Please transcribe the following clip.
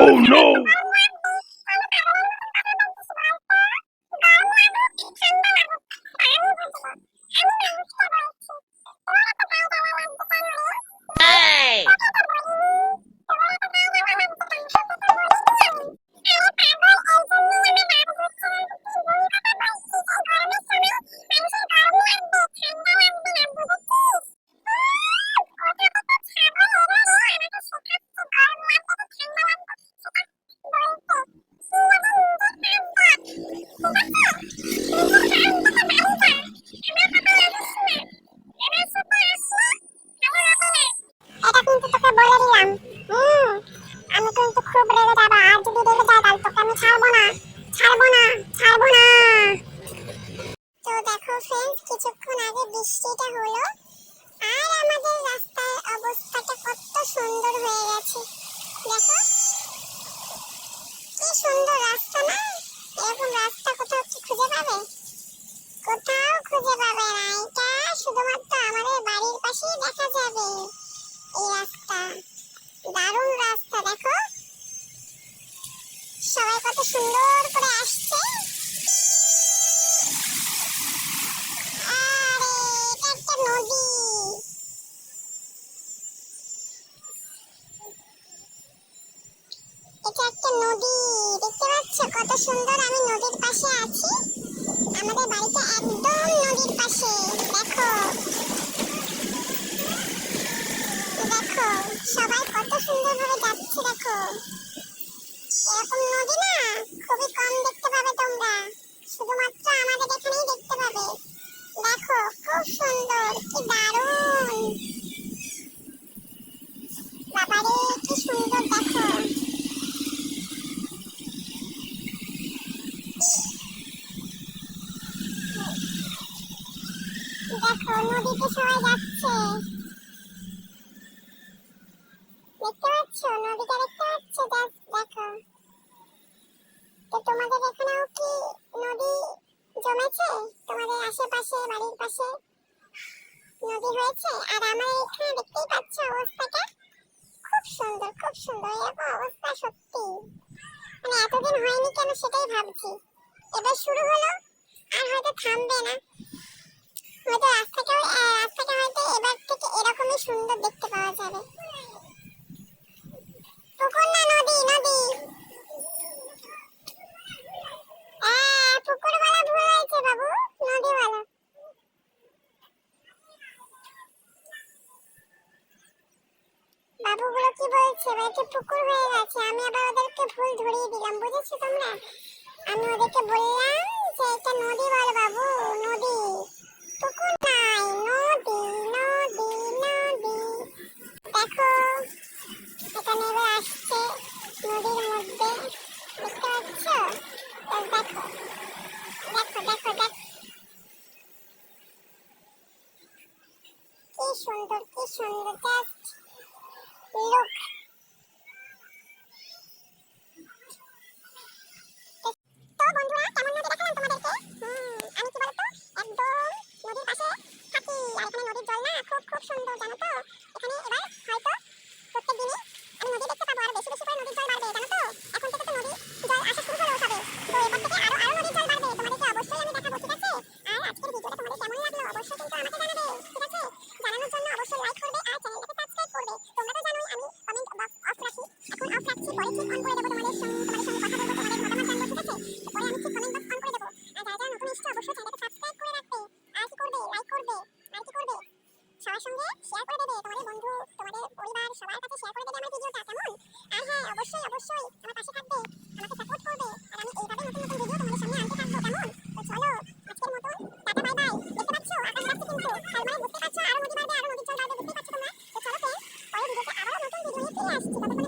Oh no! এটা কিন্তু তোকে বলে দিলাম। আমি কিন্তু খুব রেগে যাবো, আর যদি রেগে যাই তাহলে তোকে আমি ছাড়বো না, ছাড়বো না, ছাড়বো না। তো দেখো ফ্রেন্ডস, কিছুক্ষণ আগে বৃষ্টিটা হলো আর আমাদের রাস্তার অবস্থাটা কত সুন্দর হয়ে গেছে। দেখো কি সুন্দর রাস্তা না? এরকম রাস্তা কোথাও কি খুঁজে পাবে? কোথাও খুঁজে পাবে না। এটা শুধুমাত্র আমাদের বাড়ির পাশেই দেখা যাবে এই রাস্তা। দারুণ রাস্তা, দেখো সবাই কত সুন্দর করে আসছে। আরে এটা একটা নদী। এটা একটা নদী, দেখতে পাচ্ছ কত সুন্দর? আমি নদীর পাশে আছি, আমাদের বাড়িটা একদম নদীর পাশে। দেখো দেখো সবাই কত সুন্দর ভাবে যাচ্ছে। দেখো এরকম নদী না খুবই কম দেখতে পাবে তোমরা, শুধুমাত্র আমাদের এখানেই দেখতে পাবে। দেখো খুব সুন্দর, কি দারুণ, বাবারে কি সুন্দর। দেখো দেখো নদীতে সবাই যাচ্ছে, দেখতে পাচ্ছ নদীটা? দেখতে পাচ্ছ? দেখো তো তোমাদের এখানেও কি নদী জমেছে? তোমাদের আশেপাশে বাড়ির পাশে নদী হয়েছে? আর আমার এখানে দেখতেই পাচ্ছ অবস্থাটা খুব সুন্দর, খুব সুন্দর। এরকম অবস্থা সত্যি মানে এতদিন হয়নি কেন সেটাই ভাবছি। এবার শুরু হলো আর হয়তো থামবে না। হয়তো রাস্তাটা হয়তো এবার থেকে এরকমই সুন্দর দেখতে পাওয়া যাবে। পুকুর না নদী? নদী। পুকুর বলা ভুল হয়েছে বাবু, নদী বলা। বাবুগুলো কি বলছে? বলছে পুকুর হয়ে গেছে। আমি আবার ওদেরকে ভুল ধরিয়ে দিলাম, বুঝেছো তোমরা? আমি ওদেরকে বললাম যে এটা নদী বল বাবু, নদী, পুকুর নাই, নদী, নদী, নদী। দেখো এখানে এবার আসছে নদীর মধ্যে, দেখতে পাচ্ছ? দেখো দেখো দেখো দেখো কি সুন্দর, কি সুন্দর, জাস্ট লুক। তো বন্ধুরা কেমন নদী দেখালাম তোমাদেরকে? আমি কি বলতো একদম নদীর পাশে থাকি, আর এখানে নদীর জল না খুব খুব সুন্দর, জানো তো? এখানে এবার হয়তো প্রত্যেকদিনই আমি নদী দেখতে পাবো, আর বেশি বেশি করে নদীর জল বাড়বে, জানো তো? এখন থেকে তো নদী জল আসা শুরু হলো সবে, তো এবার থেকে আরো আরো নদীর জল বাড়বে, তোমাদেরকে অবশ্যই আমি দেখাবো, ঠিক আছে? আর আজকের ভিডিওটা তোমাদের কেমন লাগলো অবশ্যই কিন্তু আমাকে জানাবে, ঠিক আছে? জানানোর জন্য অবশ্যই লাইক করবে আর চ্যানেলটাকে সাবস্ক্রাইব করবে। তোমরা তো জানোই আমি কমেন্ট বক্স অফ রাখি, এখন অফ রাখছি, পরে ঠিক অন করে দেবো। তোমাদের সঙ্গে কথা বলবো, তোমাদের মতামত জানবো, ঠিক আছে? পরে আমি ঠিক কমেন্ট বক্স অন করে দেবো। আর যারা যারা নতুন এসেছে অবশ্যই চ্যানেলটাকে সাবস্ক্রাইব করে রাখবে। আর কি করবে? লাইক করবে। আর কি করবে? সবার সঙ্গে শেয়ার করে দেবে, তোমাদের বন্ধু তোমাদের পরিবার সবার কাছে শেয়ার করে দেবে আমার ভিডিওটা, কেমন? আর হ্যাঁ অবশ্যই অবশ্যই আমার পাশে থাকবে, আমাকে সাপোর্ট করবে, আর আমি এইভাবে নতুন নতুন ভিডিও তোমাদের সামনে আনতে থাকবো, কেমন? তো চলো আজকের মতন টাটা, বাই বাই। দেখতে পাচ্ছো আকাশ যাচ্ছে কিন্তু, তার মানে বুঝতে পারছো আরো নদী বাড়বে, আরো নদীর জল বাড়বে, বুঝতেই পারছো তোমরা। তো চলো ফ্রেন্ডস, পরের ভিডিওতে আরো নতুন ভিডিও নিয়ে ফিরে আসছি।